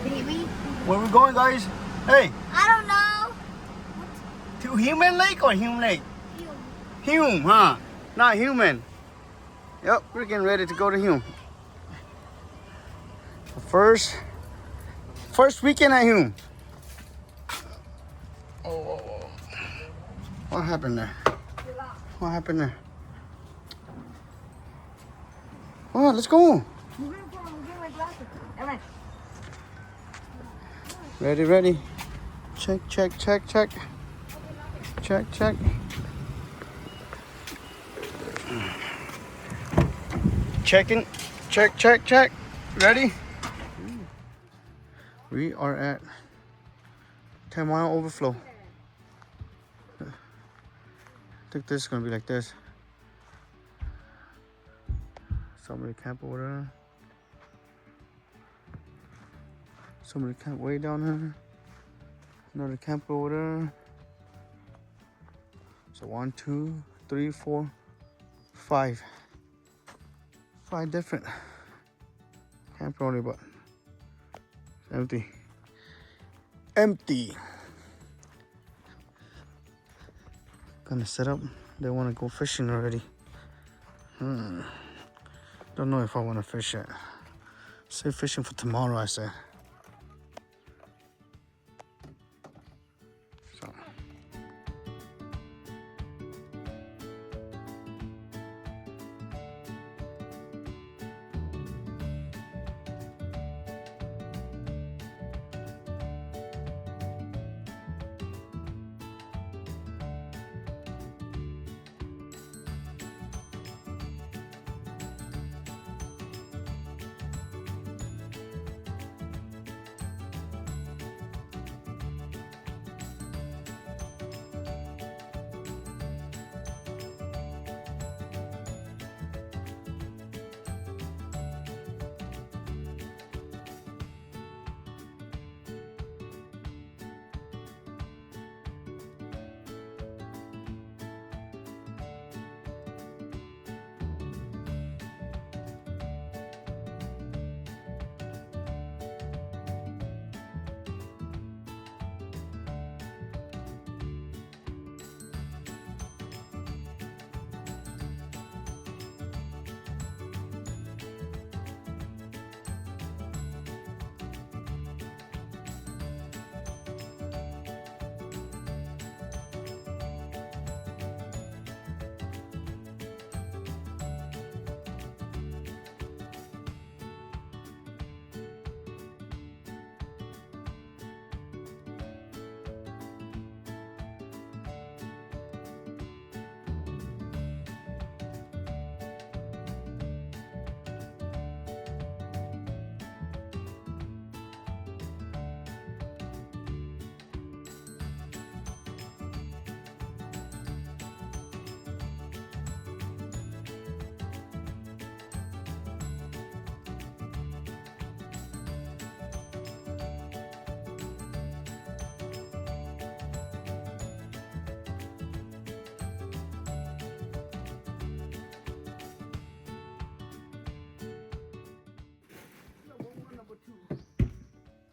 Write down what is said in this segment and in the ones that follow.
Baby? Where we going, guys? Hey, I don't know. to Human Lake or Hume Lake? You. Hume, huh? Not human. Yep, we're getting ready to go to Hume. First weekend at Hume. Oh. What happened there? What happened there? Oh, let's go. Ready. Check. Checking. Check. Ready? We are at 10 Mile Overflow. I think this is gonna be like this. Somebody camp over there. Somebody camp way down here. Another camp over there. So 1, 2, 3, 4, 5. 5 different camp only, but it's empty. Gonna set up. They want to go fishing already. Don't know if I want to fish yet. Save fishing for tomorrow, I said. So.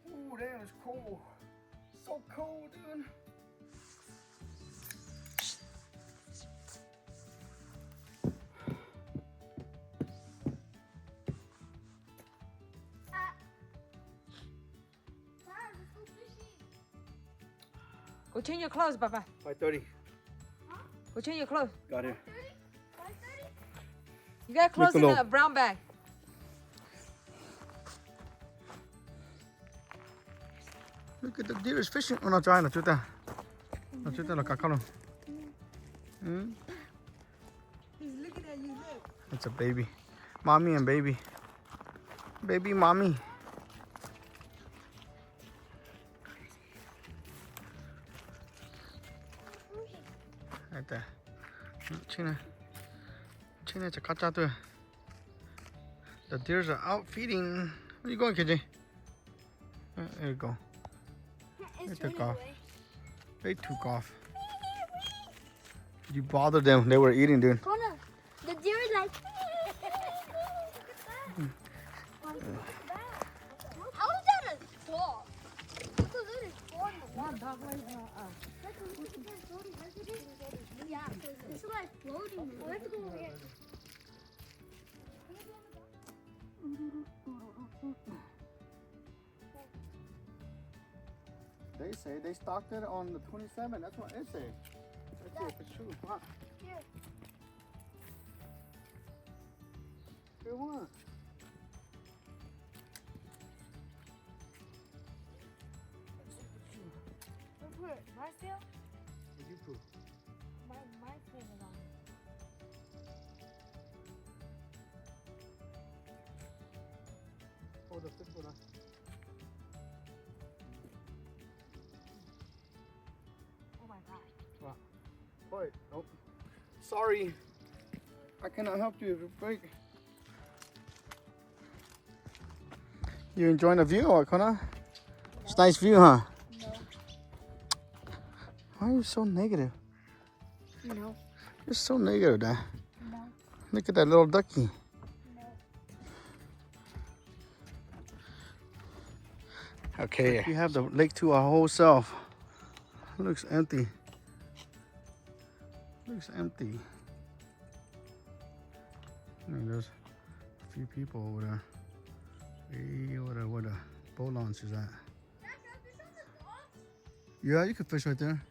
Ooh, damn, it's cold. So cold, dude. Go change your clothes, Papa. 5:30. Go change your clothes. Got here. You got clothes in Niccolo. a brown bag. Look at the deer is fishing. Oh, no, trying to shoot that. No, shoot that, look, He's looking at you, look. It's a baby. Mommy and baby. Baby, mommy. Right there. China, it's a catch out there. The deers are out feeding. Where are you going, KJ? There you go. They took off. They took off. You bothered them. They were eating, dude. Kona, the deer is like. How is that a dog? It's like floating. Let's go over here. They say they stocked it on the 27th. That's what it say. Let's see if it's true. Come on. Here. Here, what? My still? Did you poop? My thing is on. Oh, the fifth one. Oh my god. Boy, nope. Sorry. I cannot help you. Break. You enjoying the view or what, Connor? It's a nice view, huh? No. Why are you so negative? No. You're so negative, Dad. No. Look at that little ducky. No. Okay. We have the lake to our whole self. It looks empty. Looks empty. I mean, there's a few people over there. Hey, where the boat launch is at. Yeah, you can fish right there.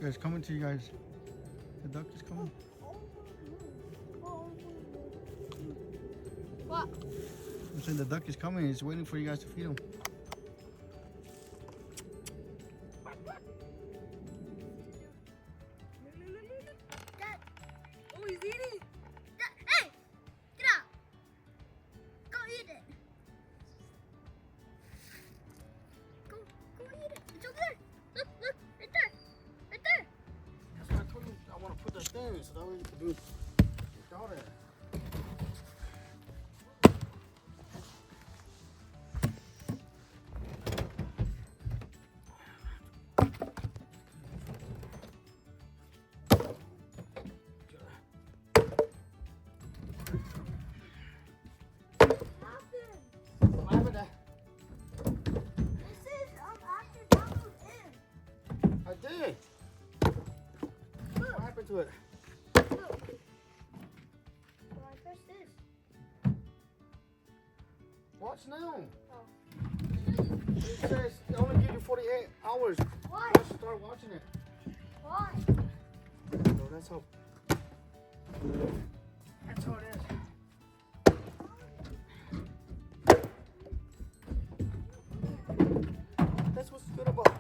It's coming to you guys. The duck is coming. What? I'm saying the duck is coming. He's waiting for you guys to feed him. Dad. Oh, he's eating. Dad. Hey! Get out! Go eat it. Go eat it. It's over there. Look, right there. Right there. That's why I told you I want to put that thing so that way you can do without it. What happened there? This is after download in. I did. What happened to it? Look. So I press this. Watch now. Oh. It says it only gives you 48 hours. Why? You should start watching it. Why? So that's how. That's how it is. That's what's good about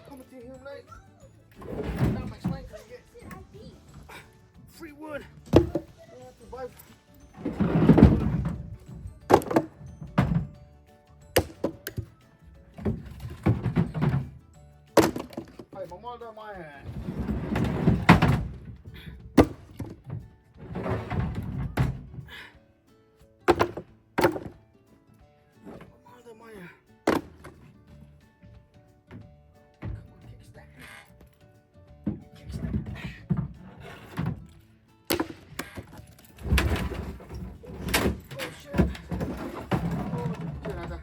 coming to Hume Lake. Not my swing, 'cause you get free wood. You don't have to buy. Hey, mamá, da my hand. Mamá, da my hand. Come on, kickstand. Kickstand. Oh shit. Oh, shit, nada.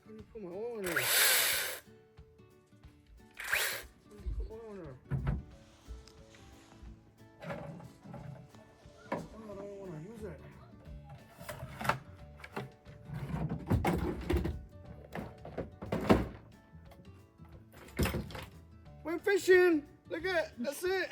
Fucking put my oil in there. Put oil in there. Oh, I don't want to use it. We're fishing. Look at it. That's it.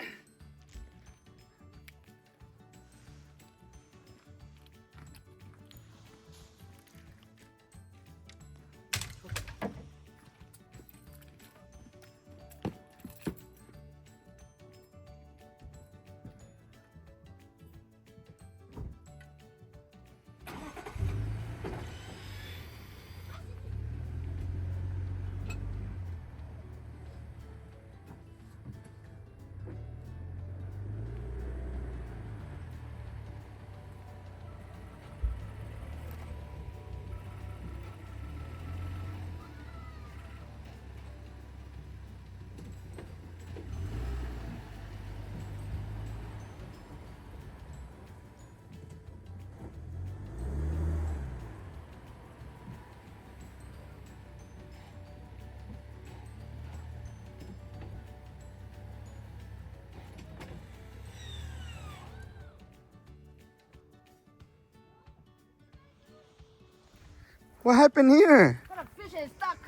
What happened here? What a fish is stuck.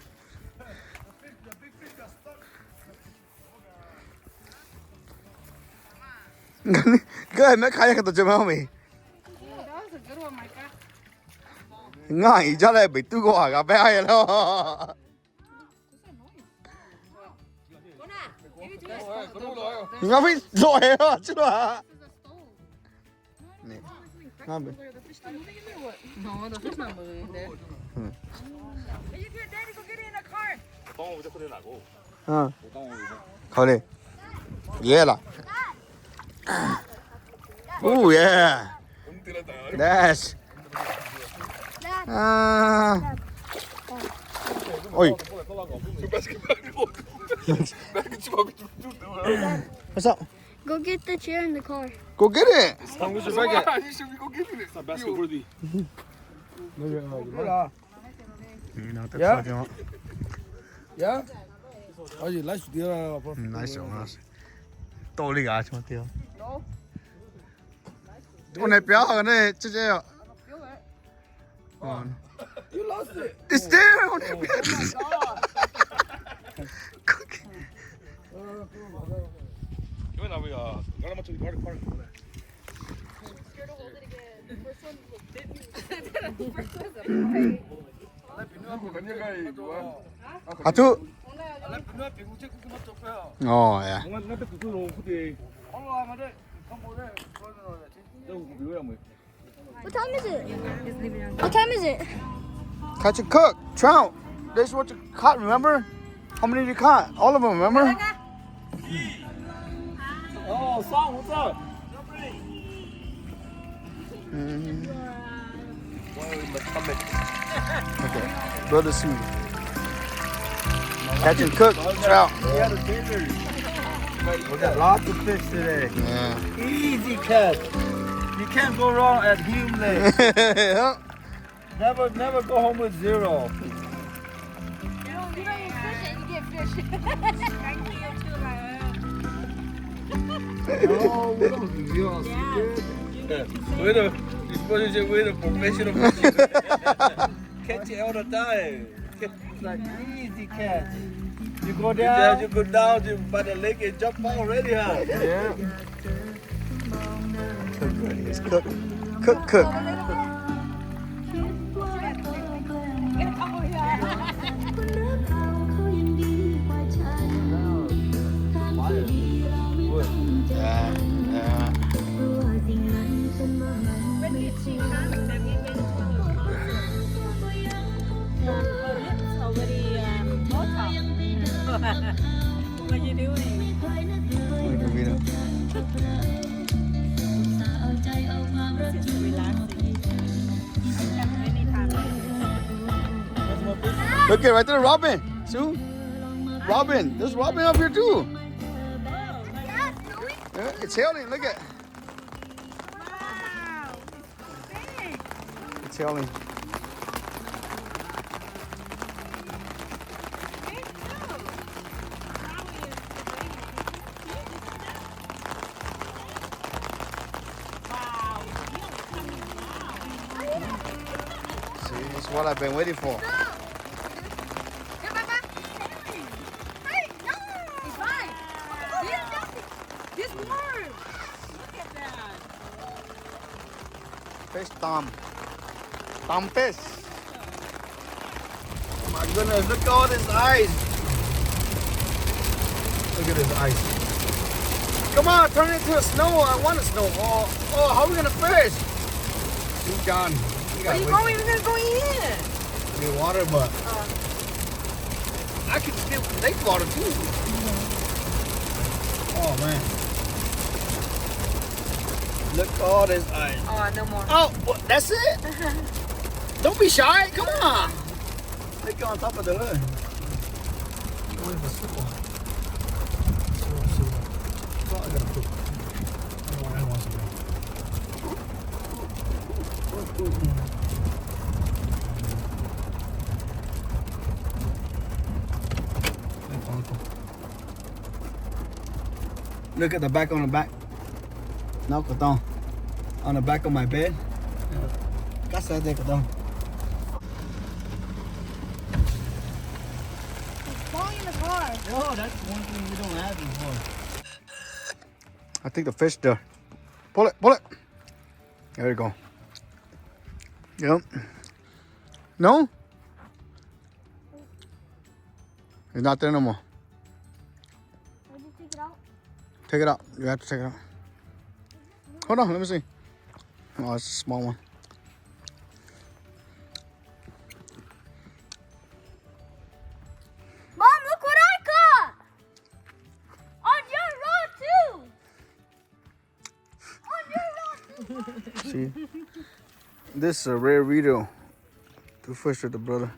Good, mấy khai cái tụi mày. Yeah, that was a good one, Micah. Ngay cho lại bị tôi gọi gặp bé ai đâu. Ngã bị rồi à, chứ là. Nè, ngã bị. No, the fish not moving there. Hey, you get Daddy, go get it in a cart. Thôi đi. Yeah là. Oh yeah. Dash. Ôi. What's up? Go get the chair in the car. Go get it. You should be go getting it. It's not basket worthy. You know what the Yeah? fuck you want? Yeah? Oh, you like to do Nice one. Tôi đi gà cho tiêu. Con này béo hơn này, chứ chứ. You lost it. It's there. Con này béo. 이거 나 뭐야? 나랑 맞춰 바로 바로. À chú. Ồ, yeah. What time is it? What time is it? Catch and cook. Trout. This is what you caught, remember? How many did you caught? All of them, remember? 어, 쌍 오자. Okay. Brother Sue. Catch and cook. Trout. We got lots of fish today. Yeah. Easy catch. You can't go wrong at Hume Lake. Never go home with zero. You don't eat fish and you get fish. No, we don't do zero. We're the professional fisherman. Catch it all the time. It's like easy catch. You go You down. go down to by the lake and jump out already, huh? Yeah. Cook. Cook, cook. Yeah, yeah. What are you doing? Look at Vito. Look at right there, Robin. Sue. Robin. There's Robin up here too. Yeah, it's hailing. Look at. Wow. Big. It's hailing. See, it's what I've been waiting for. Fish Tom. Tom fish. Oh my goodness, look at all this ice. Look at this ice. Come on, turn it into a snow. I want a snow. Oh, how are we gonna fish? See, John. Where you going? We're gonna go in. Need water, but I can still lake water too. Oh man. Look at all this ice. Oh, no more. Oh, what, that's it? Don't be shy. Come on. Let's go on top of the hood. Where's the soup? Soup. I gotta cook. Oh, I want some. Look at the back on the back. No, cotton. On the back of my bed. Casa de cotton. No, that's one thing we don't have before. I think the fish there. Pull it, pull it. There you go. Yep. No? It's not there no more. Why did you take it out? Take it out. You have to take it out. Hold on, let me see. Oh, it's a small one. Mom, look what I caught! On your rod too! On your rod too! See? This is a rare video to fish with the brother.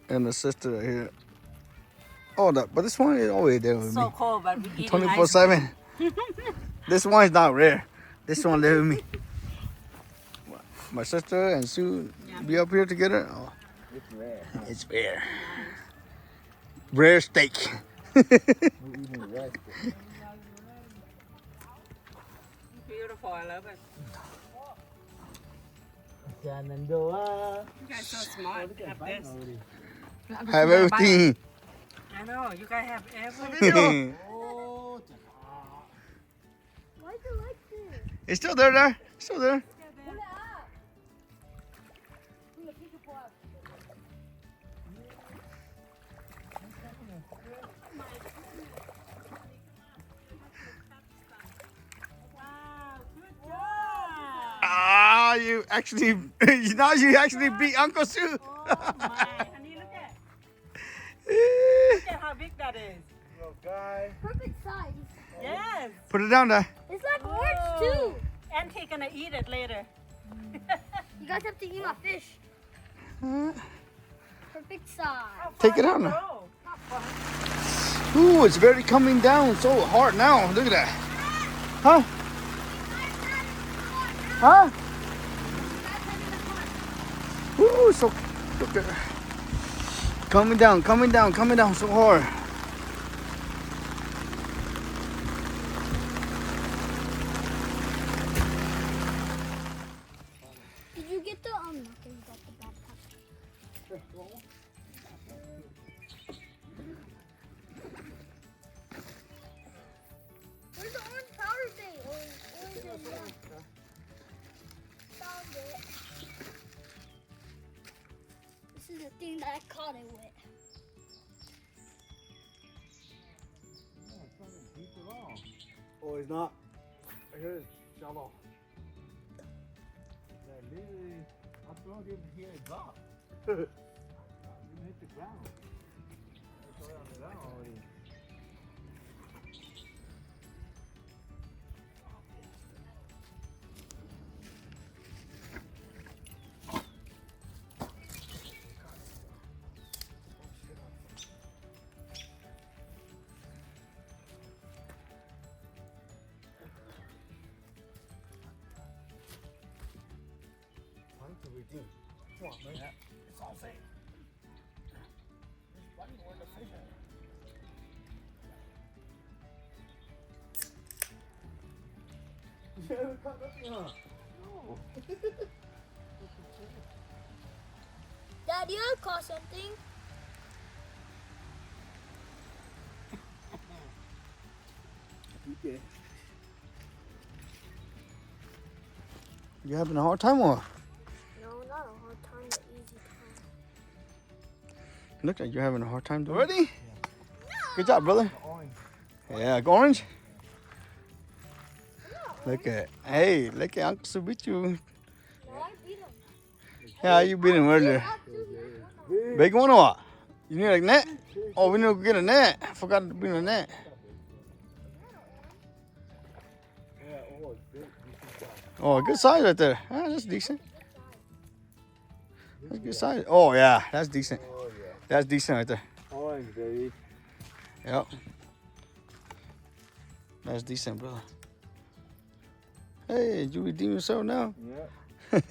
And the sister right here. Oh, but this one is always there with So me. cold, but we eating 24/7. This one is not rare. This one live with me. My sister and Sue be up here together. Oh, It's rare. it's rare. Rare steak. We're eating rare. Beautiful, I love it. Shenandoah. You guys so smart. Have this. Have everything. I know, you guys have everything. Oh, Why is it like this? It's still there. Still there. Pull it up. Wow, good job. Ah, you actually beat Uncle Sue. Oh my, honey, look at how big that is. little guy. Perfect size. Yes. Put it down there. It's like orange too. And he's gonna eat it later. You guys have to eat my fish. Perfect size. Take it out now. Ooh, it's very coming down so hard now. Look at that. Huh? Huh? Ooh, so look at that. Coming down so hard. Did you get the nothing but the backpack? Where's the orange powder thing? Orange and yellow. Found it. This is the thing that I caught it with. Oh, it's not. Here it's shallow. Yeah, literally, I throw him here and drop. Didn't hit the ground. It's all on the ground already. Time to redeem. Come on, man. It's all safe. Just running where the fish are. You ever caught nothing, huh? No. Daddy, I caught something. Okay. You having a hard time or? No, not a hard time, but easy time. Look like you're having a hard time. Ready? Good job, brother. Orange. Yeah, orange. Look at, hey, look at Uncle Sue beat you. No, I beat him. Yeah, you beat him earlier. Big. Big one or what? You need a net? Oh, we need to get a net. I forgot to bring a net. Yeah, oh, it's big. Oh, good size right there. Ah, that's decent. That's good size. Oh, yeah, that's decent. Oh, yeah. That's decent right there. Orange, baby. Yep. That's decent, brother. Hey, did you redeem yourself now? Yeah. All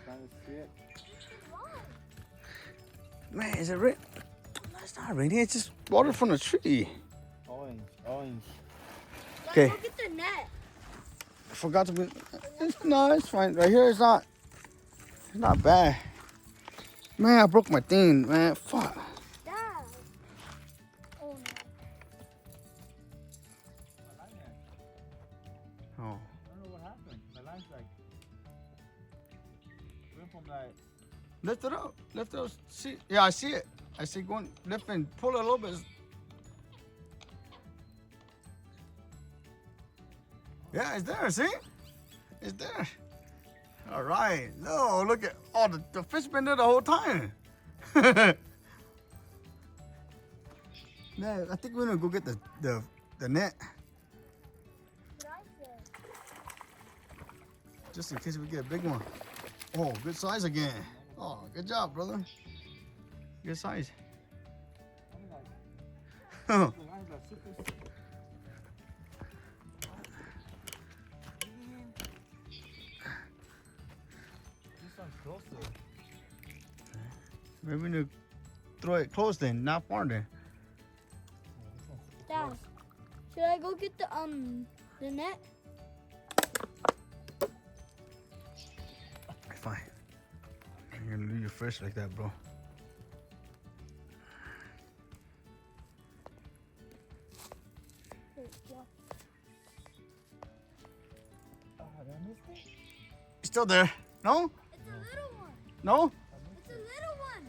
kind of shit. Man, is it rain? It's not raining. It's just water from the tree. Orange, orange. Okay. Go get the net. I forgot to bring. No, it's fine. Right here, it's not bad. Man, I broke my thing, man. Fuck. Oh. I don't know what happened. The line's like went from like Lift it up. Lift it up. See? Yeah, I see it. I see going lift and pull it a little bit. Yeah, it's there. See? It's there. All right. No, look at the fish been there the whole time. Yeah, I think we're gonna go get the net What I said. just in case we get a big one. Oh, good size again. Oh, good job, brother. Good size. I mean, like Oh, the line's like super. This one's closer. maybe we need to throw it close then, not far then. Dad, should I go get the net? Fine. You're gonna leave your fish like that, bro. Oh, did I miss it? It's still there. No? It's a little one. No? It's a little one.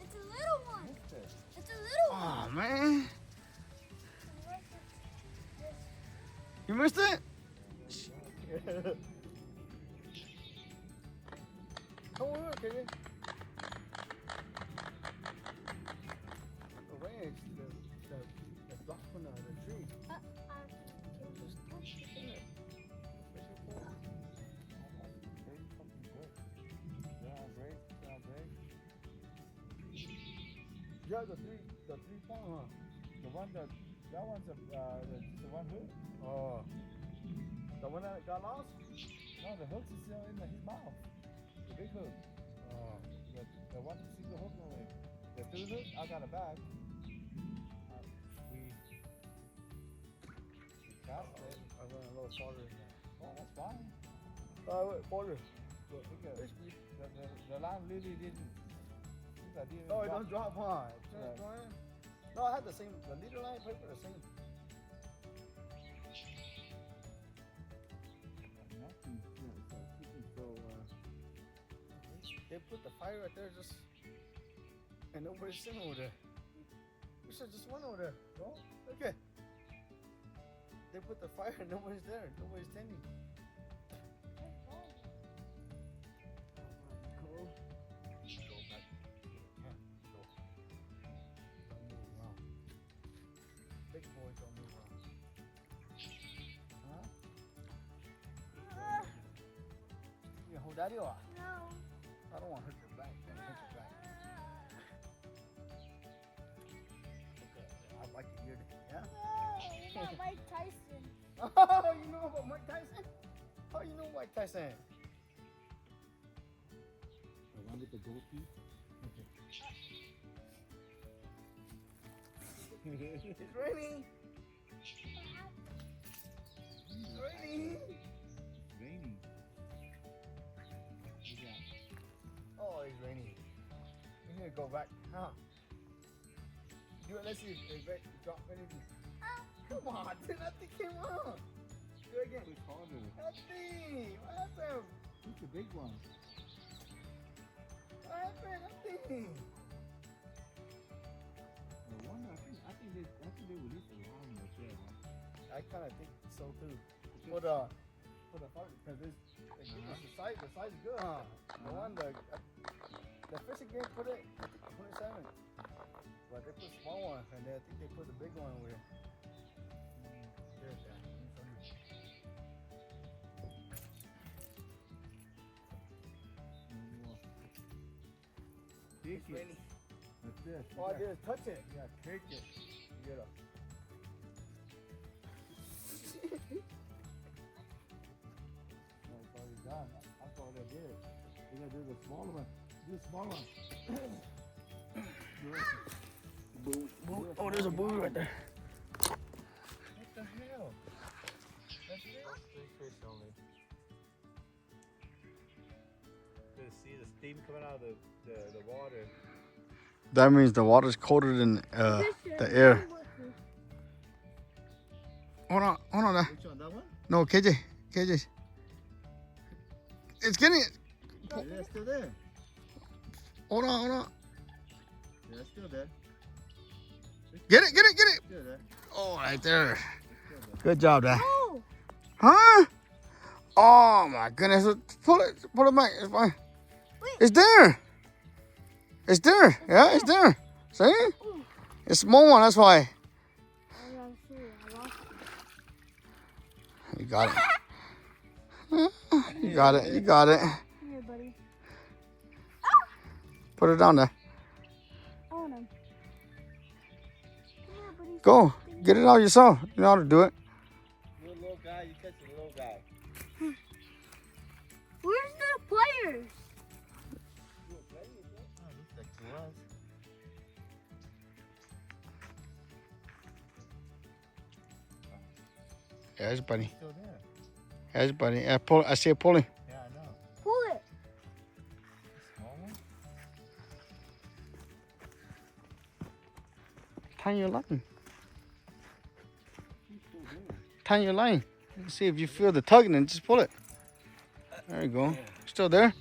It's a little one. Missed it. It's a little one. Oh, man. You missed it? Come on, KJ. The ranch, the block from the tree. Yeah, the three point, huh? The one that one's the one hook. Oh. The one that got lost? No, the hook's still in his mouth. The big hook. Oh. The one you see the hook on it. The through hook, I got a bag. We cast it. I went a little farther in there. Oh, that's fine. I went farther. But because the line really didn't. I didn't Oh, it drop. don't drop, huh? Right. No, I had the same, the leader line paper, the same. Nothing. So, They put the fire right there just, and nobody's sitting over there. We should just went over there. No? Okay. They put the fire and nobody's there. Nobody's tending. Big boys don't move around. Huh? You gonna hold daddy or what? No. I don't want to hurt your back. Don't hurt your back. Okay, I'd like to hear that. Yeah? You're not Mike Tyson. Oh, you know about Mike Tyson? How you know Mike Tyson? the one with the gold teeth. It's raining. It's raining. Raining. Oh, it's raining. We need to go back. Huh? Do it. Let's see if it drop anything. Come on, dude. That thing came on. Do it again. It's harder. That thing. What happened? It's a big one. What happened? That thing. No wonder. I think they released a lot of them there. I kind of think so too. For the fire, because the size is good, huh? The one the fishing game put it 27, but they put small one, and then I think they put the big one over here. There's that. Take It's it. raining. That's this. All I did is touch it. Yeah, take it. Get up. No, it's already done. That's all they did. They're gonna do the smaller one. Do the small one. Oh, there's a buoy right there. What the hell? That's it? 3 fish only. Good to see the steam coming out of the water. That means the water's colder than the air. Hold on. Which one? That one? No, KJ, KJ. It's getting it. Yeah, it's still there. Hold on, hold on. Yeah, it's still there. Get it, get it, get it. Still there. Oh, right there. Still there. Good job, Dad. Oh, Huh? Oh my goodness. Pull it back. It's fine. Wait. It's there. It's there. Yeah, it's there. See? Ooh. It's a small one, that's why. I gotta see it. I lost it. You got it. You got it. You got it. Here, buddy. Put it down there. I want him. Come here, buddy. Go. Get it out yourself. You know how to do it. You're a little guy, you catch a little guy. Where's the players? Oh, looks like to us. Yeah, it's buddy. Still there. Yeah, it's buddy. I see it pulling. Yeah, I know. Pull it. Small one? Tie your line. Tie your line. See if you feel the tugging and just pull it. There you go. Still there?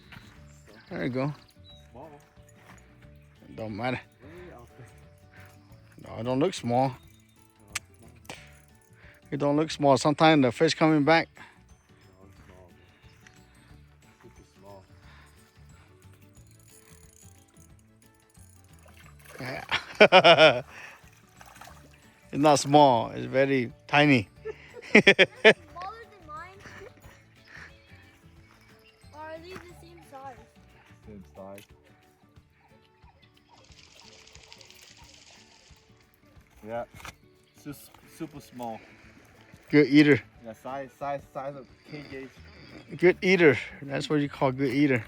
There you go. Small. Don't matter. Way out there. No, it don't look small. It don't look small. Sometimes the fish coming back. No, it's small. Super small. Yeah. It's not small. It's very tiny. Smaller than mine? Or are these the same size? Same size. Yeah. Just super small. Good eater. Yeah, size of KJ's. Good eater. That's what you call good eater.